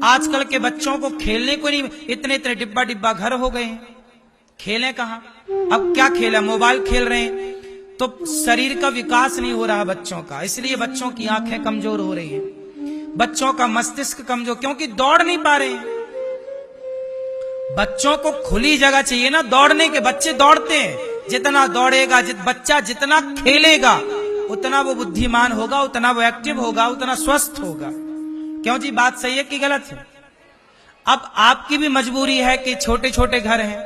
आजकल के बच्चों को खेलने को नहीं, इतने इतने डिब्बा डिब्बा घर हो गए हैं, खेलें कहां? अब क्या खेला, मोबाइल खेल रहे हैं, तो शरीर का विकास नहीं हो रहा बच्चों का, इसलिए बच्चों की आंखें कमजोर हो रही हैं, बच्चों का मस्तिष्क कमजोर, क्योंकि दौड़ नहीं पा रहे हैं। बच्चों को खुली जगह चाहिए ना दौड़ने के, बच्चे दौड़ते हैं, जितना दौड़ेगा बच्चा जितना खेलेगा उतना वो बुद्धिमान होगा, उतना वो एक्टिव होगा, उतना स्वस्थ होगा। क्यों जी, बात सही है कि गलत है? अब आपकी भी मजबूरी है कि छोटे छोटे घर हैं,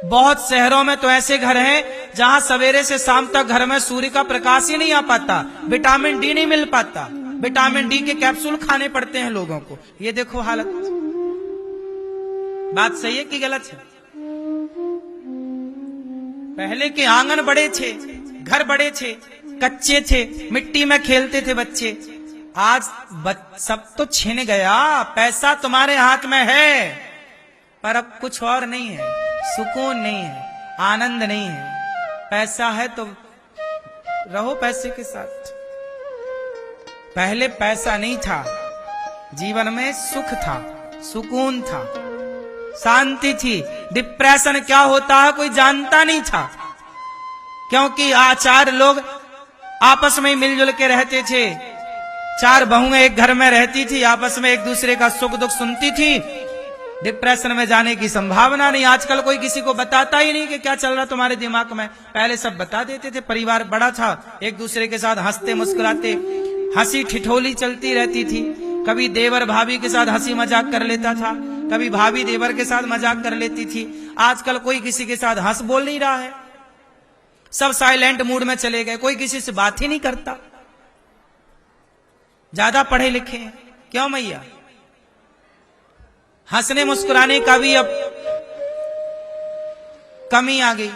बहुत शहरों में तो ऐसे घर हैं जहां सवेरे से शाम तक घर में सूर्य का प्रकाश ही नहीं आ पाता, विटामिन डी नहीं मिल पाता, विटामिन डी के कैप्सूल खाने पड़ते हैं लोगों को। ये देखो हालत, बात सही है कि गलत है? पहले के आंगन बड़े थे, घर बड़े थे, कच्चे थे, मिट्टी में खेलते थे बच्चे। आज सब तो छिन गया, पैसा तुम्हारे हाथ में है पर अब कुछ और नहीं है, सुकून नहीं है, आनंद नहीं है। पैसा है तो रहो पैसे के साथ, पहले पैसा नहीं था, जीवन में सुख था, सुकून था, शांति थी। डिप्रेशन क्या होता है कोई जानता नहीं था, क्योंकि चार लोग आपस में मिलजुल के रहते थे, चार बहुएं एक घर में रहती थी, आपस में एक दूसरे का सुख दुख सुनती थी, डिप्रेशन में जाने की संभावना नहीं। आजकल कोई किसी को बताता ही नहीं कि क्या चल रहा तुम्हारे दिमाग में, पहले सब बता देते थे। परिवार बड़ा था, एक दूसरे के साथ हंसते मुस्कुराते, हंसी ठिठोली चलती रहती थी, कभी देवर भाभी के साथ हंसी मजाक कर लेता था, कभी भाभी देवर के साथ मजाक कर लेती थी। आजकल कोई किसी के साथ हंस बोल नहीं रहा है, सब साइलेंट मूड में चले गए, कोई किसी से बात ही नहीं करता। ज्यादा पढ़े लिखे हैं, क्यों मैया? हंसने मुस्कुराने का भी अब कमी आ गई।